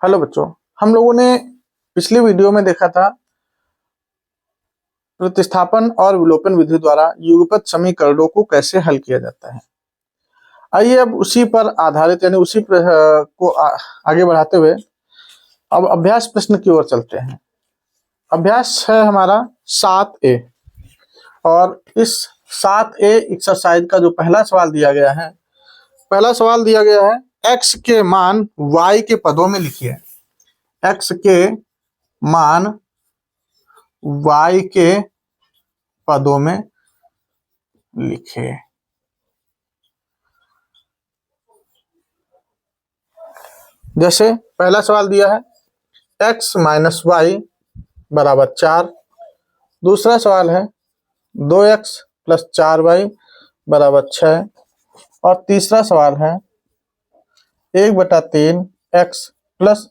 Hello बच्चों, हम लोगों ने पिछली वीडियो में देखा था प्रतिस्थापन और विलोपन विधि द्वारा युगपत समीकरणों को कैसे हल किया जाता है। आइए अब उसी पर आधारित यानी उसी को आगे बढ़ाते हुए अब अभ्यास प्रश्न की ओर चलते हैं। अभ्यास है हमारा 7A और इस 7A एक्सरसाइज का जो पहला सवाल दिया गया है, x के मान y के पदों में लिखिए। x के मान y के पदों में लिखे। जैसे पहला सवाल दिया है x माइनस वाई बराबर 4। दूसरा सवाल है 2x प्लस 4y बराबर 6। और तीसरा सवाल है 1/3 x प्लस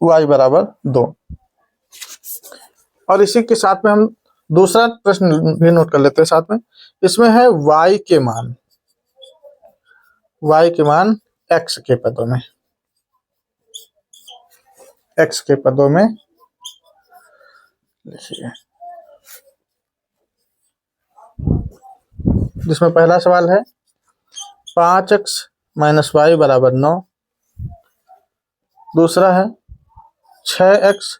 y बराबर 2। और इसी के साथ में हम दूसरा प्रश्न भी नोट कर लेते हैं साथ में। इसमें है y के मान x के पदों में, x के पदों में लिखिए। जिसमें पहला सवाल है 5x माइनस वाई बराबर 9। दूसरा है 6x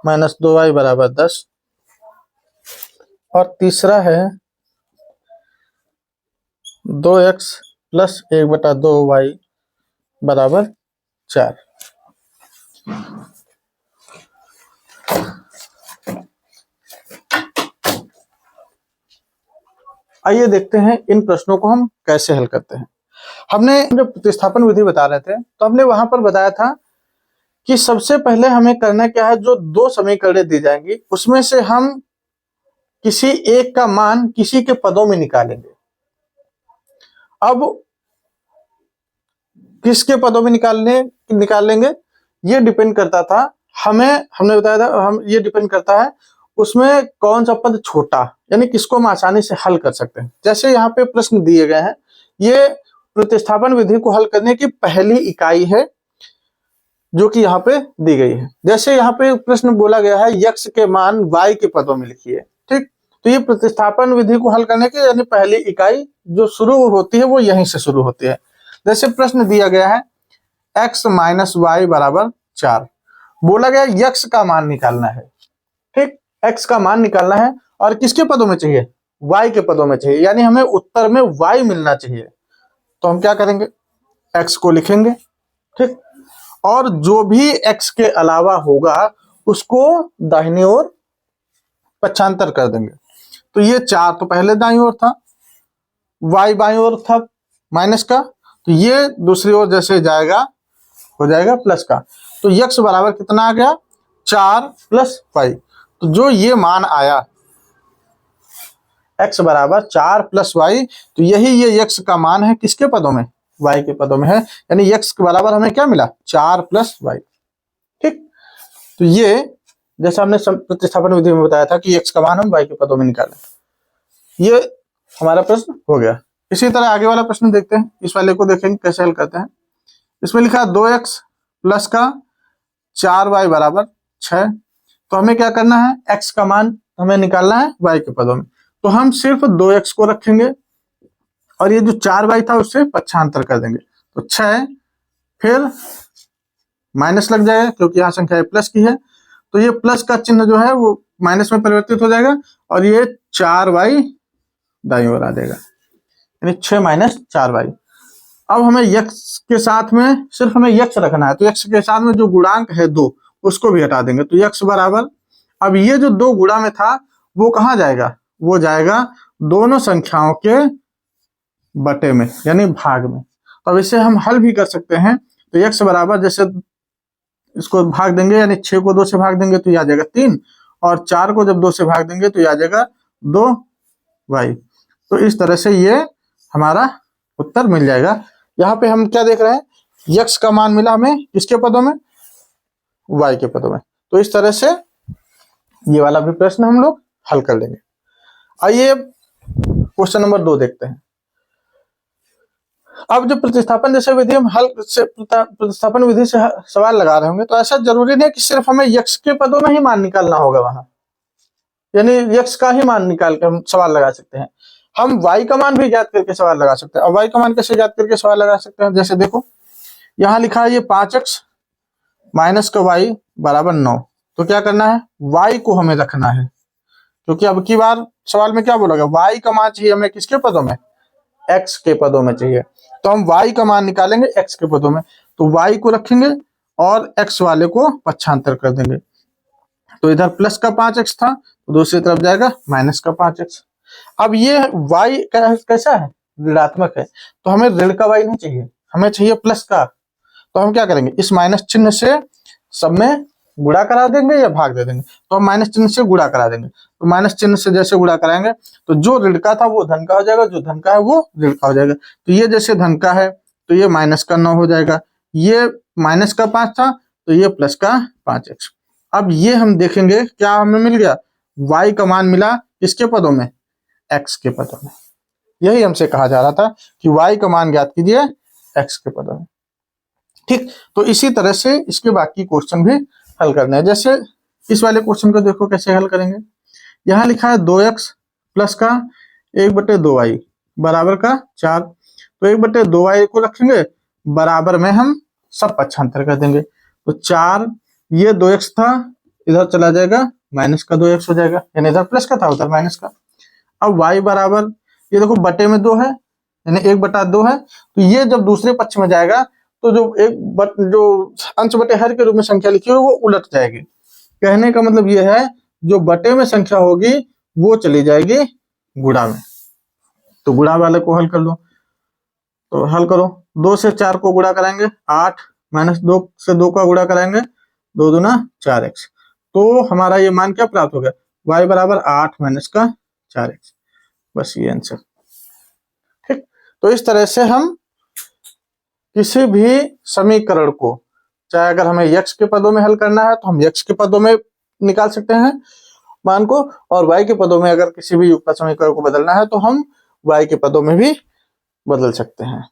माइनस 2y बराबर 10। और तीसरा है 2x प्लस 1/2y बराबर 4। आइए देखते हैं इन प्रश्नों को हम कैसे हल करते हैं। हमने जब प्रतिस्थापन विधि बता रहे थे तो हमने वहां पर बताया था कि सबसे पहले हमें करना क्या है, जो दो समीकरणें दी जाएंगी उसमें से हम किसी एक का मान किसी के पदों में निकालेंगे। अब किसके पदों में निकाल लेंगे ये डिपेंड करता था, हमने बताया था ये डिपेंड करता है उसमें कौन सा पद छोटा, यानी किसको हम आसानी से हल कर सकते हैं। जैसे यहाँ पे प्रश्न दिए गए हैं, ये प्रतिस्थापन विधि को हल करने की पहली इकाई है जो कि यहाँ पे दी गई है। जैसे यहाँ पे प्रश्न बोला गया है x के मान y के पदों में लिखिए, ठीक। तो ये प्रतिस्थापन विधि को हल करने की यानी पहली इकाई जो शुरू होती है वो यहीं से शुरू होती है। जैसे प्रश्न दिया गया है x माइनस वाई बराबर 4। बोला गया x का मान निकालना है, ठीक। x का मान निकालना है और किसके पदों में चाहिए, y के पदों में चाहिए, यानी हमें उत्तर में y मिलना चाहिए। तो हम क्या करेंगे, x को लिखेंगे, ठीक। और जो भी x के अलावा होगा उसको दाहिनी ओर पक्षांतर कर देंगे। तो ये 4 तो पहले दाईं ओर था, y बाईं ओर था माइनस का, तो ये दूसरी ओर जैसे जाएगा हो जाएगा प्लस का। तो x बराबर कितना आ गया, 4 प्लस y। तो जो ये मान आया x बराबर 4 प्लस y, तो यही ये x का मान है किसके पदों में, y के पदों में है। यानी x के बराबर हमें क्या मिला, 4 प्लस y, ठीक। तो ये जैसे हमने प्रतिस्थापन विधि में बताया था कि x का मान हम y के पदों में निकालें। ये हमारा प्रश्न हो गया। इसी तरह आगे वाला प्रश्न देखते हैं, इस वाले को देखेंगे कैसे हल करते हैं। इसमें लिखा है 2x प्लस का 4y बराबर 6। तो हमें क्या करना है, x का मान हमें निकालना है y के पदों में। तो हम सिर्फ 2x को रखेंगे और ये जो 4y था उससे पक्षांतर कर देंगे। तो 6 फिर माइनस लग जाएगा क्योंकि यहाँ संख्या प्लस की है, तो ये प्लस का चिन्ह जो है वो माइनस में परिवर्तित हो जाएगा और ये 4y दाईं ओर आ जाएगा, यानी 6 माइनस 4y। अब हमें x के साथ में सिर्फ हमें x रखना है, तो x के साथ में जो गुणांक है 2 उसको भी हटा देंगे। तो x बराबर, अब ये जो 2 गुणा में था वो कहाँ जाएगा, वो जाएगा दोनों संख्याओं के बटे में यानी भाग में। तो अब इसे हम हल भी कर सकते हैं। तो x बराबर जैसे इसको भाग देंगे यानी 6 को 2 से भाग देंगे तो ये आ जाएगा 3 और 4 को जब 2 से भाग देंगे तो ये आ जाएगा 2y। तो इस तरह से ये हमारा उत्तर मिल जाएगा। यहाँ पे हम क्या देख रहे हैं, x का मान मिला हमें किसके पदों में, y के पदों में। तो इस तरह से ये वाला भी प्रश्न हम लोग हल कर लेंगे। आइए क्वेश्चन नंबर 2 देखते हैं। अब जब प्रतिस्थापन जैसे विधि हम हल से प्रतिस्थापन विधि से सवाल लगा रहे होंगे तो ऐसा जरूरी नहीं कि सिर्फ हमें यक्स के पदों में ही मान निकालना होगा वहां, यानी यक्स का ही मान निकाल के हम सवाल लगा सकते हैं। हम वाई का मान भी ज्ञात करके सवाल लगा सकते हैं। और वाई का मान कैसे ज्ञात करके सवाल लगा सकते हैं, जैसे देखो यहाँ लिखा है ये 5x माइनस का वाई बराबर 9। तो क्या करना है, वाई को हमें रखना है, क्योंकि अब की बार सवाल में क्या बोलोगे, वाई का मान चाहिए हमें किसके पदों में, एक्स के पदों में चाहिए। तो हम वाई का मान निकालेंगे एक्स के पदों में, तो वाई को रखेंगे और एक्स वाले को पक्षांतर कर देंगे। तो इधर प्लस का 5x था तो दूसरी तरफ जाएगा माइनस का 5x। अब ये y कैसा है, ऋणात्मक है, तो हमें ऋण का y नहीं चाहिए, हमें चाहिए प्लस का। तो हम क्या करेंगे, इस माइनस चिन्ह से सब में गुणा करा देंगे या भाग दे देंगे। तो हम माइनस चिन्ह से गुणा करा देंगे। तो माइनस चिन्ह से जैसे गुणा कराएंगे तो जो ऋण का था वो धन का हो जाएगा, जो धन का है वो ऋण का हो जाएगा। तो ये जैसे धन का है तो ये माइनस का 9 हो जाएगा, ये माइनस का 5 था तो ये प्लस का 5x। अब ये हम देखेंगे क्या हमें मिल गया, y का मान मिला किसके पदों में, x के पदों में। यही हमसे कहा जा रहा था कि y का मान ज्ञात कीजिए x के पदों में। ठीक, तो इसी तरह से इसके बाकी क्वेश्चन भी हल करने हैं। जैसे इस वाले क्वेश्चन को देखो कैसे हल करेंगे। यहाँ लिखा है 2x प्लस का 1/2y बराबर का 4। तो 1/2y को रखेंगे, बराबर में हम सब पक्षांतर कर देंगे। तो 4, ये 2x था इधर चला जाएगा माइनस का 2x हो जाएगा, यानी इधर प्लस का था उधर माइनस का। अब y बराबर, ये देखो बटे में 2 है यानी 1/2 है, तो ये जब दूसरे पक्ष में जाएगा तो जो अंश बटे हर के रूप में संख्या लिखी हुई वो उलट जाएगी। कहने का मतलब ये है जो बटे में संख्या होगी वो चली जाएगी गुणा में। तो गुणा वाले को हल कर लो, तो हल करो, 2 से 4 को गुणा कराएंगे 8, माइनस 2 से 2 का गुणा कराएंगे 2 दूना 4x। तो हमारा ये मान क्या प्राप्त हो गया, y बराबर 8 माइनस का 4x। बस ये आंसर। ठीक, तो इस तरह से हम किसी भी समीकरण को, चाहे अगर हमें x के पदों में हल करना है तो हम x के पदों में निकाल सकते हैं मान को, और y के पदों में अगर किसी भी युगपत समीकरण को बदलना है तो हम y के पदों में भी बदल सकते हैं।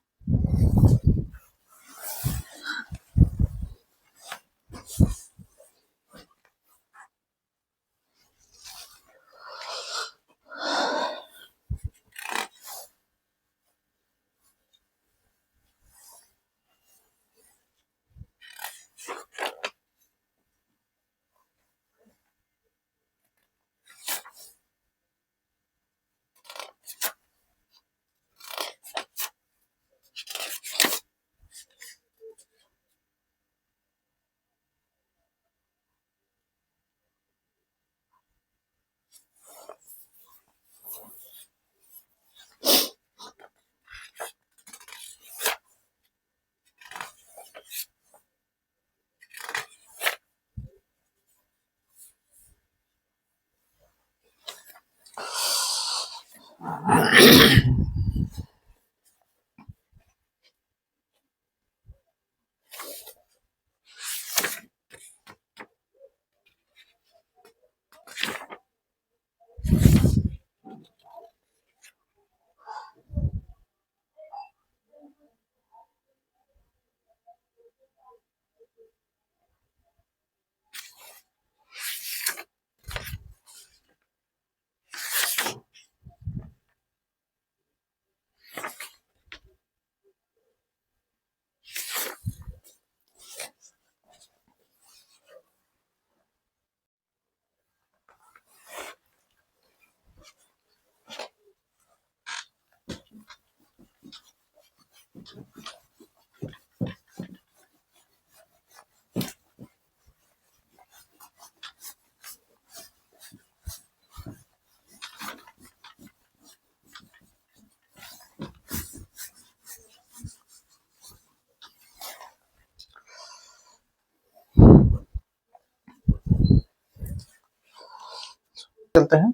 चलते हैं,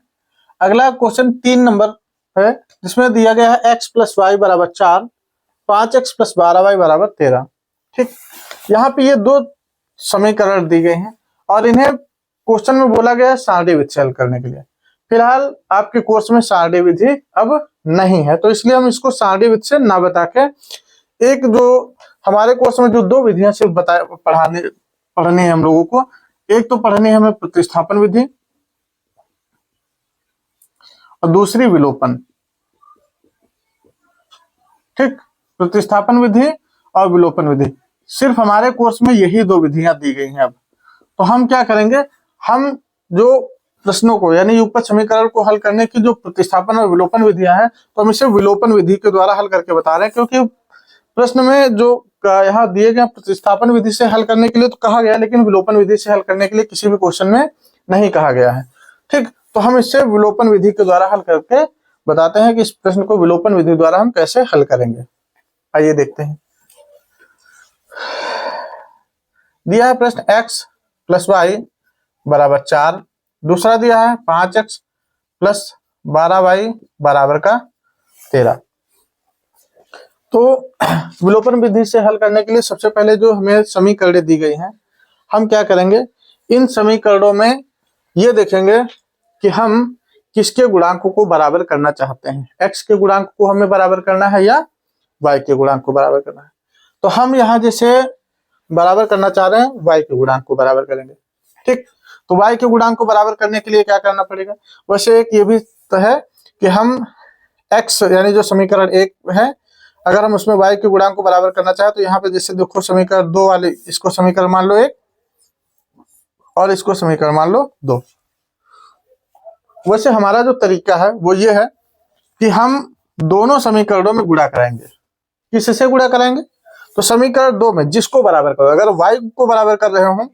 अगला क्वेश्चन 3 नंबर है जिसमें दिया गया है x प्लस वाई बराबर 4, 5x प्लस 12y बराबर 13। ठीक, यहाँ पे ये 2 समीकरण दी गए हैं और इन्हें क्वेश्चन में बोला गया है सारणी विधि से हल करने के लिए। फिलहाल आपके कोर्स में सारणी विधि अब नहीं है, तो इसलिए हम इसको सारणी विधि से ना बता के एक जो हमारे कोर्स में जो दो विधियां सिर्फ पढ़नी है हम लोगों को, एक तो पढ़नी है हमें प्रतिस्थापन विधि और दूसरी विलोपन। ठीक, प्रतिस्थापन विधि और विलोपन विधि, सिर्फ हमारे कोर्स में यही दो विधियां दी गई हैं। अब तो हम क्या करेंगे, हम जो प्रश्नों को यानी युगपत समीकरण को हल करने की जो प्रतिस्थापन और विलोपन विधियां हैं, तो हम इसे विलोपन विधि के द्वारा हल करके बता रहे हैं, क्योंकि प्रश्न में जो यहाँ दिए गए प्रतिस्थापन विधि से हल करने के लिए तो कहा गया, लेकिन विलोपन विधि से हल करने के लिए किसी भी क्वेश्चन में नहीं कहा गया है। ठीक, तो हम इससे विलोपन विधि के द्वारा हल करके बताते हैं कि इस प्रश्न को विलोपन विधि द्वारा हम कैसे हल करेंगे। आइए देखते हैं। दिया है प्रश्न x + y = 4, दूसरा दिया है 5x + 12y = 13। तो विलोपन विधि से हल करने के लिए सबसे पहले जो हमें समीकरणें दी गई हैं, हम क्या करेंगे, इन समीकरणों में ये देखेंगे कि हम किसके गुणांकों को बराबर करना चाहते हैं, x के गुणांक को हमें बराबर करना है या y के गुणांक को बराबर करना है। तो हम यहाँ जैसे बराबर करना चाह रहे हैं, y के गुणांक को बराबर करेंगे। ठीक, तो y के गुणांक को बराबर करने के लिए क्या करना पड़ेगा, वैसे एक ये भी तो है कि हम x यानी जो समीकरण 1 है, अगर हम उसमें y के गुणांक को बराबर करना चाहे तो यहाँ पे जैसे देखो समीकरण 2 वाले, इसको समीकरण मान लो 1 और इसको समीकरण मान लो 2। वैसे हमारा जो तरीका है वो ये है कि हम दोनों समीकरणों में गुणा कराएंगे। किससे गुणा कराएंगे, तो समीकरण 2 में जिसको बराबर करो, अगर y को बराबर कर रहे हो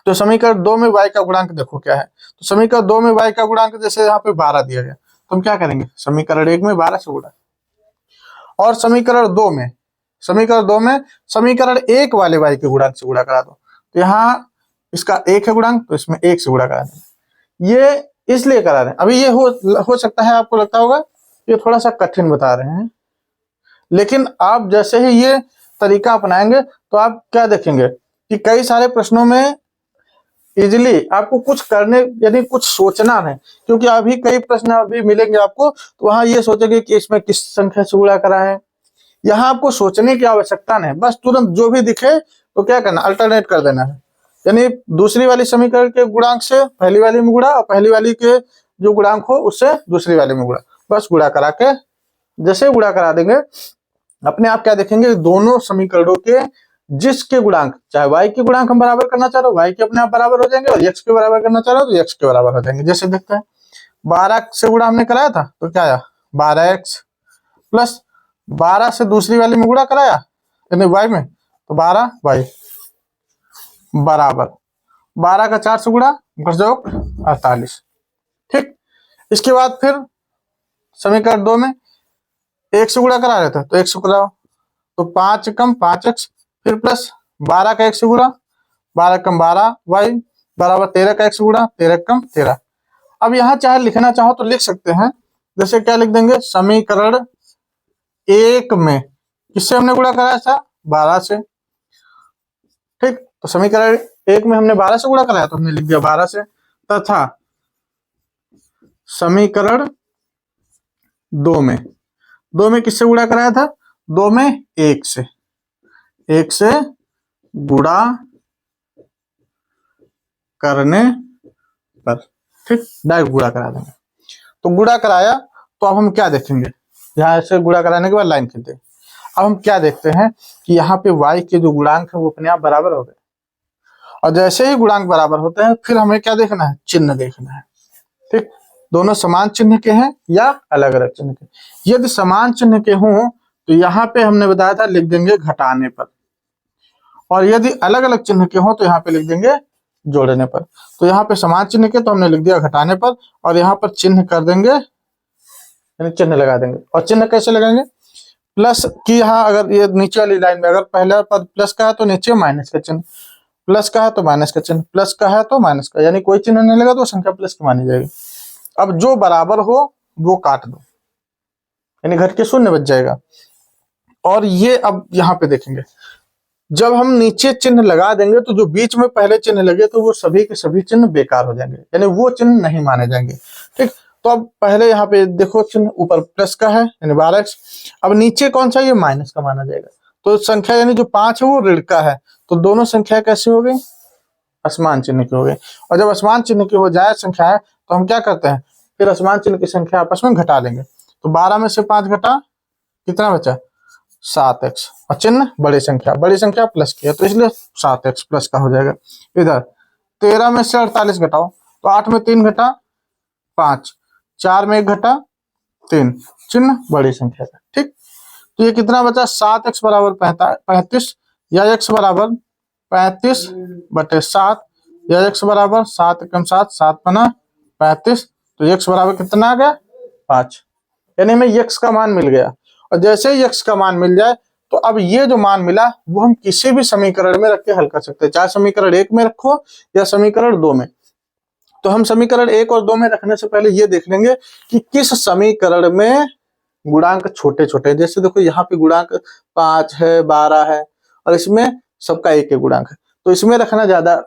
तो समीकरण 2 में y का गुणांक देखो क्या है, तो समीकरण 2 में y का गुणांक जैसे यहाँ पे 12 दिया गया, तो हम क्या करेंगे, समीकरण 1 में 12 से गुणा, और समीकरण 2 में समीकरण 1 वाले y के गुणांक से गुणा करा दो। तो यहाँ इसका 1 है गुणांक, तो इसमें 1 से गुणा करा देंगे। ये इसलिए करा रहे हैं, अभी ये हो सकता है आपको लगता होगा ये थोड़ा सा कठिन बता रहे हैं, लेकिन आप जैसे ही ये तरीका अपनाएंगे तो आप क्या देखेंगे कि कई सारे प्रश्नों में इजिली आपको कुछ करने यानी कुछ सोचना नहीं, क्योंकि अभी कई प्रश्न अभी मिलेंगे आपको, तो वहां ये सोचेंगे कि इसमें किस संख्या से गुणा करा है। यहाँ आपको सोचने की आवश्यकता नहीं, बस तुरंत जो भी दिखे तो क्या करना, अल्टरनेट कर देना है, यानी दूसरी वाली समीकरण के गुणांक से पहली वाली में गुणा और पहली वाली के जो गुणांक हो उससे दूसरी वाली में गुणा, बस गुणा करा के जैसे गुणा करा देंगे अपने आप क्या देखेंगे, दोनों समीकरणों के जिसके गुणांक, चाहे y के गुणांक हम बराबर करना चाह रहे हो y के अपने आप बराबर हो जाएंगे, और x के बराबर करना चाह रहे हो तो x के बराबर हो जाएंगे। जैसे देखते हैं 12 से गुणा हमने कराया था तो क्या आया, 12x + 12 से दूसरी वाली में गुणा कराया यानी y में, तो 12y बराबर 12 का 4 से गुणा 48। ठीक, इसके बाद फिर समीकरण 2 में 1 से गुणा करा रहे थे तो 1 से गुणा, तो 5 कम 5x फिर प्लस 12 का 1 से गुणा, 12 कम 12y बराबर 13 का 1 से गुणा, 13 कम 13। अब यहाँ चाहे लिखना चाहो तो लिख सकते हैं, जैसे क्या लिख देंगे, समीकरण 1 में किससे हमने गुणा कराया था, 12 से। ठीक, तो समीकरण 1 में हमने 12 से गुणा कराया तो हमने लिख दिया 12 से, तथा समीकरण 2 में किससे गुणा कराया था, 2 में 1 से गुणा करने पर। ठीक, डायरेक्ट गुणा करा देंगे। तो गुणा कराया तो अब हम क्या देखेंगे, यहाँ से गुणा कराने के बाद लाइन खींचते, अब हम क्या देखते हैं कि यहाँ पे y के जो गुणांक है वो अपने आप बराबर हो गए, और जैसे ही गुणांक बराबर होते हैं फिर हमें क्या देखना है, चिन्ह देखना है। ठीक, दोनों समान चिन्ह के हैं या अलग अलग चिन्ह के। यदि समान चिन्ह के हों तो यहाँ पे हमने बताया था लिख देंगे घटाने पर, और यदि अलग अलग चिन्ह के हों तो यहाँ पे लिख देंगे जोड़ने पर। तो यहाँ पे समान चिन्ह के तो हमने लिख दिया घटाने पर, और यहाँ पर चिन्ह कर देंगे यानी चिन्ह लगा देंगे। और चिन्ह कैसे लगाएंगे, प्लस की, यहाँ अगर ये नीचे वाली लाइन में अगर पहला पद प्लस का है तो नीचे माइनस का चिन्ह, प्लस का है तो माइनस का चिन्ह, प्लस का है तो माइनस का, यानी कोई चिन्ह नहीं लगा तो संख्या प्लस की मानी जाएगी। अब जो बराबर हो वो काट दो, यानी घट के शून्य बच जाएगा। और ये अब यहाँ पे देखेंगे, जब हम नीचे चिन्ह लगा देंगे तो जो बीच में पहले चिन्ह लगे तो वो सभी के सभी चिन्ह बेकार हो जाएंगे, यानी वो चिन्ह नहीं माने जाएंगे। ठीक, तो अब पहले यहाँ पे देखो चिन्ह ऊपर प्लस का है यानी 12x। अब नीचे कौन सा, ये माइनस का माना जाएगा। तो संख्या यानी जो 5 है वो ऋण का है, तो दोनों संख्या कैसे हो गई, असमान चिन्ह की हो गई। और जब असमान चिन्ह की हो जाए संख्या है तो हम क्या करते हैं, फिर असमान चिन्ह की संख्या आपस में घटा लेंगे। तो 12 में से 5 घटा, कितना बचा, 7x। और चिन्ह बड़ी संख्या प्लस की है तो इसलिए 7x प्लस का हो जाएगा। इधर 13 में से 48 घटाओ, तो 8 में 3 घटा 5, 4 में 1 घटा 3, चिन्ह बड़ी संख्या का। ठीक, तो ये कितना बचा, 7x बराबर 35, या x बराबर 35/7, या x बराबर 7 एकम 7, 7 बना 35, तो x बराबर कितना आ गया, 5। यानी हमें x का मान मिल गया। और जैसे ही x का मान मिल जाए तो अब ये जो मान मिला वो हम किसी भी समीकरण में रख के हल कर सकते हैं, चाहे समीकरण 1 में रखो या समीकरण 2 में। तो हम समीकरण 1 और 2 में रखने से पहले ये देख लेंगे कि किस समीकरण में गुणांक छोटे छोटे हैं। जैसे देखो यहाँ पे गुणांक 5 है, 12 है, और इसमें सबका एक गुणांक है, तो इसमें रखना ज्यादा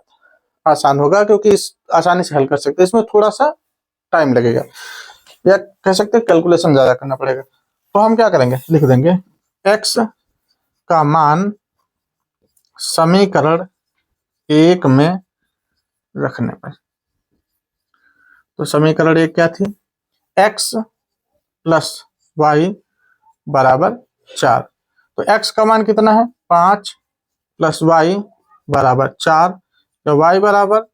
आसान होगा क्योंकि इस आसानी से हल कर सकते हैं। इसमें थोड़ा सा टाइम लगेगा या कह सकते हैं कैलकुलेशन ज्यादा करना पड़ेगा। तो हम क्या करेंगे, लिख देंगे x का मान समीकरण 1 में रखने पर। तो समीकरण 1 क्या थी, x प्लस वाई बराबर 4। तो x का मान कितना है, 5 प्लस वाई बराबर 4, तो y बराबर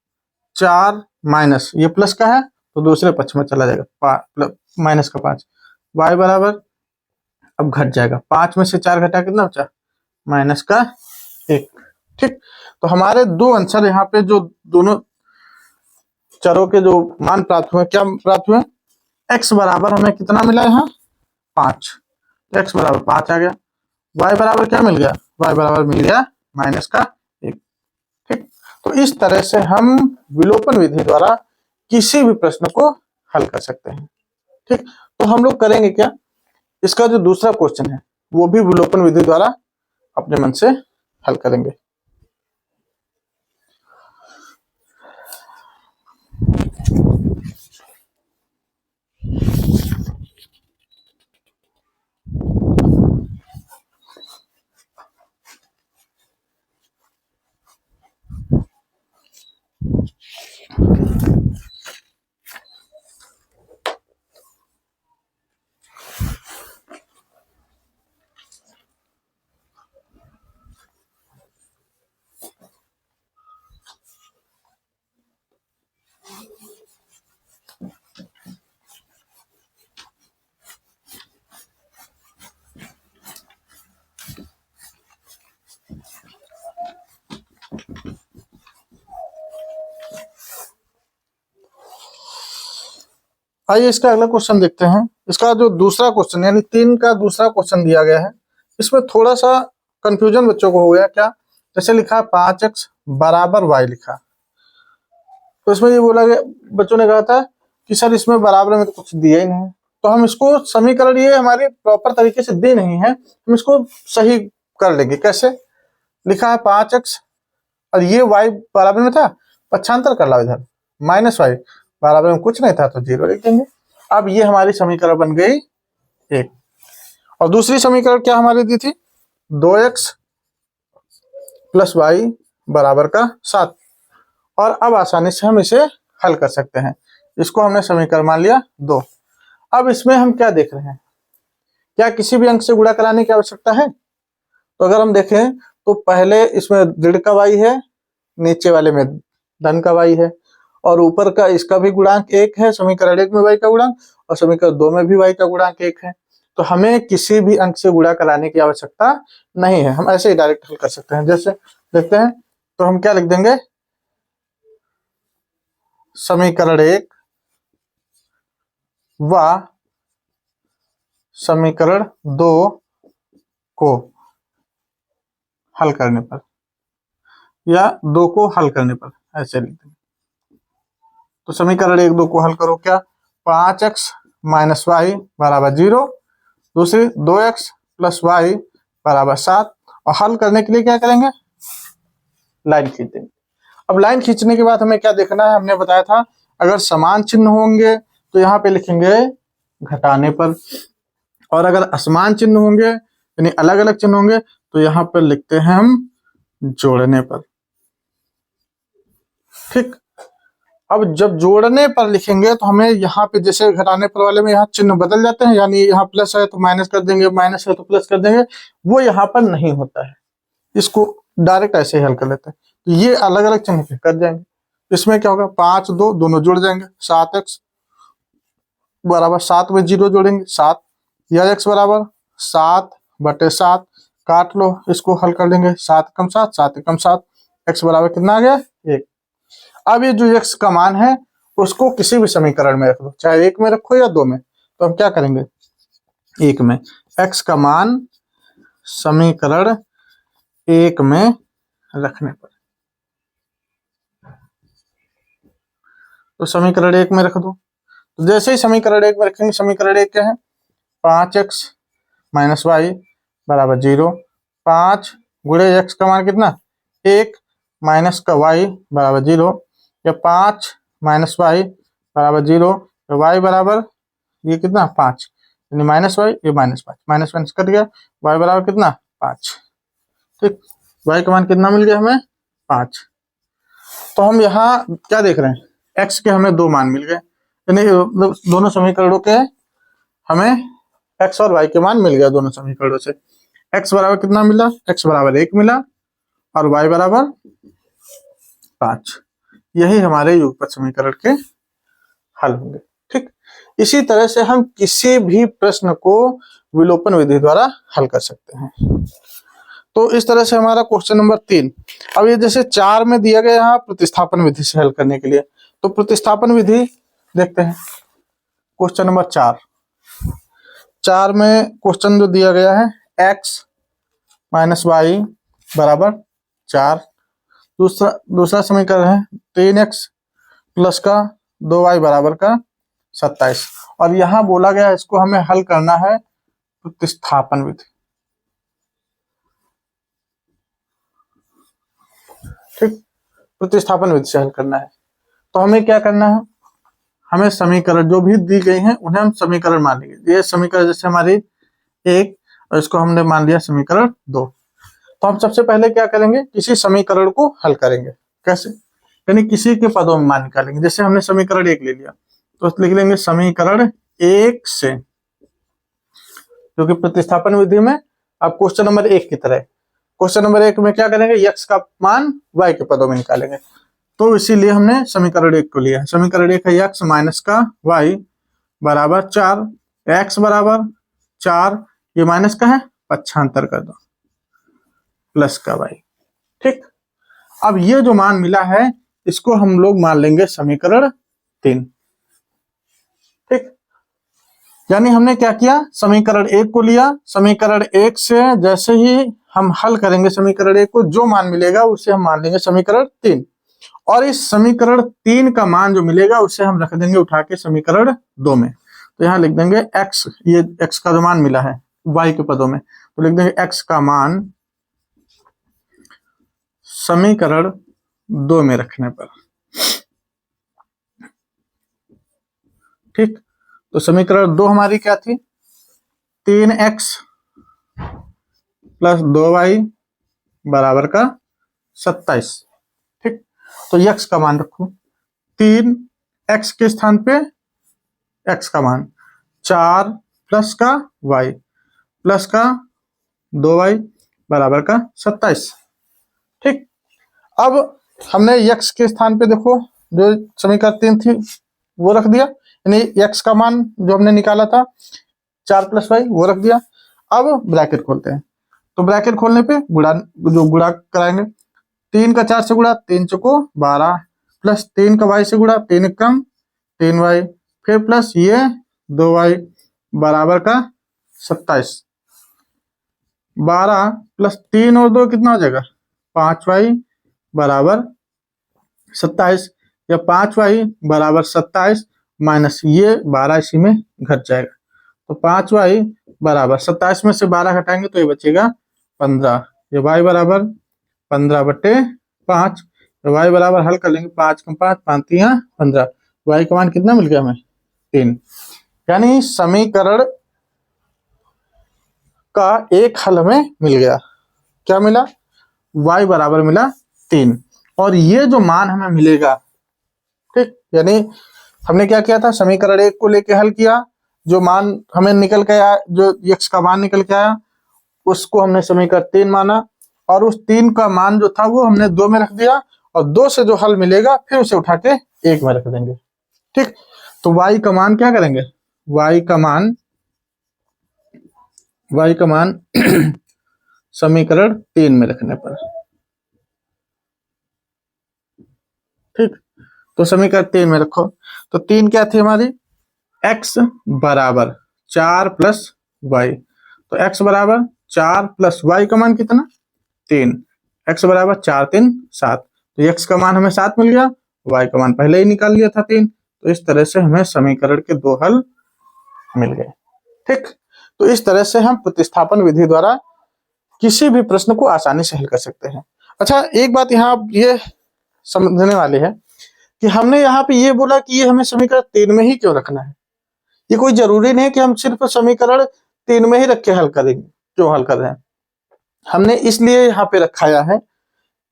4 माइनस ये प्लस का है तो दूसरे पक्ष में चला जाएगा, माइनस का 5, y बराबर अब घट जाएगा, 5 में से 4 घटा कितना बचा, माइनस का 1। ठीक, तो हमारे दो आंसर यहाँ पे जो दोनों चरों के जो मान प्राप्त हुए, क्या प्राप्त हुए, x बराबर हमें कितना मिला यहाँ 5, x बराबर 5 आ गया, y बराबर क्या मिल गया, y बराबर मिल गया माइनस का 1। ठीक, तो इस तरह से हम विलोपन विधि द्वारा किसी भी प्रश्न को हल कर सकते हैं। ठीक, तो हम लोग करेंगे क्या, इसका जो दूसरा क्वेश्चन है वो भी विलोपन विधि द्वारा अपने मन से हल करेंगे। आइए इसका अगला क्वेश्चन देखते हैं। इसका जो दूसरा क्वेश्चन यानी 3 का दूसरा क्वेश्चन दिया गया है, इसमें थोड़ा सा कंफ्यूजन बच्चों को हो गया। क्या, जैसे लिखा 5x बराबर y लिखा, तो इसमें ये बोला गया, बच्चों ने कहा था कि सर इसमें बराबर में तो कुछ दिया ही नहीं है, तो हम इसको समीकरण ये हमारे प्रॉपर तरीके से दी नहीं है, हम इसको सही कर लेंगे। कैसे, लिखा है 5x और ये y बराबर में था, पक्षांतर कर लो इधर, माइनस वाई, बराबर में कुछ नहीं था तो 0 लिख देंगे। अब ये हमारी समीकरण बन गई 1। और दूसरी समीकरण क्या हमारी दी थी, 2x प्लस वाई बराबर का 7। और अब आसानी से हम इसे हल कर सकते हैं। इसको हमने समीकरण मान लिया 2। अब इसमें हम क्या देख रहे हैं, क्या किसी भी अंक से गुणा कराने की आवश्यकता है। तो अगर हम देखें तो पहले इसमें ऋण का y है, नीचे वाले में धन का y है, और ऊपर का इसका भी गुणांक 1 है, समीकरण 1 में y का गुणांक, और समीकरण 2 में भी y का गुणांक 1 है। तो हमें किसी भी अंक से गुणा कराने की आवश्यकता नहीं है, हम ऐसे ही डायरेक्ट हल कर सकते हैं। जैसे देखते हैं, तो हम क्या लिख देंगे, समीकरण 1 व समीकरण 2 को हल करने पर, या 2 को हल करने पर, ऐसे लिख देंगे। तो समीकरण 1 2 को हल करो, क्या, 5x माइनस वाई बराबर 0, दूसरी 2x प्लस वाई बराबर 7। और हल करने के लिए क्या करेंगे, लाइन खींच देंगे। अब लाइन खींचने के बाद हमें क्या देखना है, हमने बताया था अगर समान चिन्ह होंगे तो यहाँ पे लिखेंगे घटाने पर, और अगर असमान चिन्ह होंगे यानी अलग अलग चिन्ह होंगे तो यहाँ पर लिखते हैं हम जोड़ने पर। ठीक, अब जब जोड़ने पर लिखेंगे तो हमें यहाँ पे जैसे घटाने पर वाले में यहाँ चिन्ह बदल जाते हैं, यानी यहाँ प्लस है तो माइनस कर देंगे, माइनस है तो प्लस कर देंगे, वो यहाँ पर नहीं होता है। इसको डायरेक्ट ऐसे ही हल कर लेते हैं। तो ये अलग अलग चिन्ह कर जाएंगे। इसमें क्या होगा, 5 2 दोनों जुड़ जाएंगे, 7x बराबर 7 में 0 जोड़ेंगे 7, या x बराबर 7/7 काट लो, इसको हल कर लेंगे, 7 कम 7 7 कम 7, x बराबर कितना आ गया 1। अब ये जो x का मान है उसको किसी भी समीकरण में रख दो, चाहे 1 में रखो या 2 में। तो हम क्या करेंगे, 1 में x का मान समीकरण 1 में रखने पर, तो समीकरण 1 में रख दो। तो जैसे ही समीकरण 1 में रखेंगे, समीकरण 1 क्या है, 5x माइनस वाई बराबर 0, 5 गुणे x का मान कितना 1 माइनस का y बराबर 0, या 5 माइनस वाई बराबर 0, तो y बराबर ये कितना 5, यानी माइनस वाई ये माइनस 5, माइनस माइनस कट गया, y बराबर कितना 5। ठीक, y का मान कितना मिल गया हमें 5। तो हम यहाँ क्या देख रहे हैं, x के हमें 2 मान मिल गए, यानी दोनों समीकरणों के हमें x और y के मान मिल गया दोनों समीकरणों से। x बराबर कितना मिला, x बराबर 1 मिला और y बराबर 5। यही हमारे युगपत समीकरण के हल होंगे। ठीक, इसी तरह से हम किसी भी प्रश्न को विलोपन विधि द्वारा हल कर सकते हैं। तो इस तरह से हमारा क्वेश्चन नंबर 3। अब ये जैसे 4 में दिया गया यहाँ प्रतिस्थापन विधि से हल करने के लिए, तो प्रतिस्थापन विधि देखते हैं। क्वेश्चन नंबर 4 में क्वेश्चन जो दिया गया है x माइनस वाई बराबर 4, दूसरा समीकरण है 3x प्लस का 2y बराबर का 27, और यहाँ बोला गया इसको हमें हल करना है प्रतिस्थापन विधि। ठीक, प्रतिस्थापन विधि से हल करना है। तो हमें क्या करना है, हमें समीकरण जो भी दी गई हैं उन्हें हम समीकरण मान लेंगे। ये समीकरण जैसे हमारी 1 और इसको हमने मान लिया समीकरण 2। तो हम सबसे पहले क्या करेंगे, किसी समीकरण को हल करेंगे। कैसे, यानी किसी के पदों में मान निकालेंगे। जैसे हमने समीकरण 1 ले लिया तो लिख लेंगे समीकरण 1 से, क्योंकि प्रतिस्थापन विधि में अब क्वेश्चन नंबर 1 की तरह, क्वेश्चन नंबर 1 में क्या करेंगे, x का मान y के पदों में निकालेंगे। तो इसीलिए हमने समीकरण 1 को लिया। समीकरण 1 है x माइनस का y बराबर 4, x बराबर 4, ये माइनस का है पक्षांतर कर दो, प्लस का y। ठीक, अब ये जो मान मिला है इसको हम लोग मान लेंगे समीकरण 3। ठीक, यानी हमने क्या किया, समीकरण 1 को लिया, समीकरण 1 से जैसे ही हम हल करेंगे समीकरण 1 को, जो मान मिलेगा उसे हम मान लेंगे समीकरण 3, और इस समीकरण 3 का मान जो मिलेगा उसे हम रख देंगे उठा के समीकरण 2 में। तो यहाँ लिख देंगे x, ये x का जो मान मिला है y के पदों में, तो लिख देंगे x का मान समीकरण 2 में रखने पर। ठीक, तो समीकरण 2 हमारी क्या थी, 3x प्लस 2y बराबर का 27। ठीक, तो x का मान रखो, 3x के स्थान पे x का मान 4 प्लस का y प्लस का 2y बराबर का 27। ठीक, अब हमने x के स्थान पे देखो जो समीकरण 3 थी वो रख दिया, यानी x का मान जो हमने निकाला था 4 प्लस y वो रख दिया। अब ब्रैकेट खोलते हैं, तो ब्रैकेट खोलने पे गुणा कराएंगे, 3 का 4 से गुणा 3 चौको 12, प्लस 3 का y से गुणा 3 कम 3y, फिर प्लस ये 2y बराबर का 27। 12 प्लस 3 और 2 कितना हो जाएगा 5y बराबर 27, या 5y बराबर 27 माइनस ये 12 इसी में घट जाएगा। तो 5y बराबर 27 में से 12 घटाएंगे तो ये बचेगा 15, ये y बराबर 15/5, y बराबर हल कर लेंगे 5 कम 5 5 3 15, y का मान कितना मिल गया हमें 3। यानी समीकरण का एक हल हमें मिल गया। क्या मिला? y बराबर मिला 3। और ये जो मान हमें मिलेगा, ठीक, यानी हमने क्या किया था, समीकरण 1 को लेके हल किया, जो मान हमें निकल के आया, जो x का मान निकल के आया उसको हमने समीकरण 3 माना, और उस 3 का मान जो था वो हमने 2 में रख दिया, और 2 से जो हल मिलेगा फिर उसे उठा के 1 में रख देंगे। ठीक, तो y का मान क्या करेंगे, y का मान समीकरण 3 में रखने पर, ठीक, तो समीकरण 3 में रखो। तो 3 क्या थी हमारी, x बराबर 4 प्लस वाई। तो x बराबर 4 प्लस वाई का मान कितना, 3। x बराबर 4 3 7। तो x का मान हमें 7 मिल गया, y का मान पहले ही निकाल लिया था 3। तो इस तरह से हमें समीकरण के 2 हल मिल गए। ठीक, तो इस तरह से हम प्रतिस्थापन विधि द्वारा किसी भी प्रश्न को आसानी से हल कर सकते हैं। अच्छा, एक बात यहाँ ये समझने वाली है कि हमने यहाँ पे ये बोला कि ये हमें समीकरण 3 में ही क्यों रखना है। ये कोई जरूरी नहीं है कि हम सिर्फ समीकरण 3 में ही रख के हल करेंगे, क्यों हल कर रहे हैं। हमने इसलिए यहाँ पे रखाया है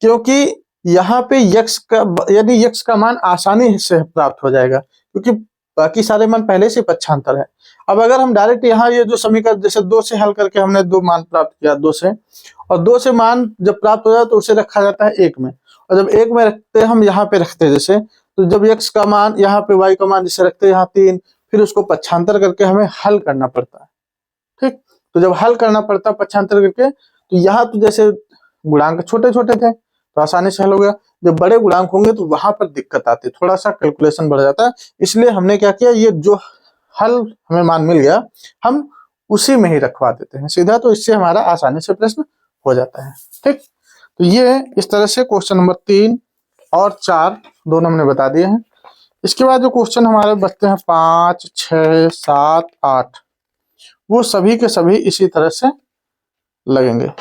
क्योंकि यहाँ पे यक्स का, यानी यक्स का मान आसानी से प्राप्त हो जाएगा, क्योंकि बाकी सारे मान पहले से पक्षांतर है। अब अगर हम डायरेक्ट यहाँ ये जो समीकरण जैसे 2 से हल करके हमने 2 मान प्राप्त किया 2 से, और 2 से मान जब प्राप्त हो जाए तो उसे रखा जाता है 1 में, और जब 1 में रखते हैं हम यहाँ पे रखते हैं जैसे, तो जब यक्स का मान यहाँ पे y का मान जैसे रखते हैं यहाँ 3, फिर उसको पक्षांतर करके हमें हल करना पड़ता है। ठीक, तो जब हल करना पड़ता है पक्षांतर करके, तो यहाँ तो जैसे गुणांक छोटे छोटे थे तो आसानी से हल हो गया। जब बड़े गुणांक होंगे तो वहां पर दिक्कत आती है, थोड़ा सा कैलकुलेशन बढ़ जाता है। इसलिए हमने क्या किया, ये जो हल हमें मान मिल गया हम उसी में ही रखवा देते हैं सीधा, तो इससे हमारा आसानी से प्रश्न हो जाता है। ठीक, तो ये इस तरह से क्वेश्चन नंबर 3 और 4 दोनों हमने बता दिए हैं। इसके बाद जो क्वेश्चन हमारे बचते हैं 5 6 7 8, वो सभी के सभी इसी तरह से लगेंगे।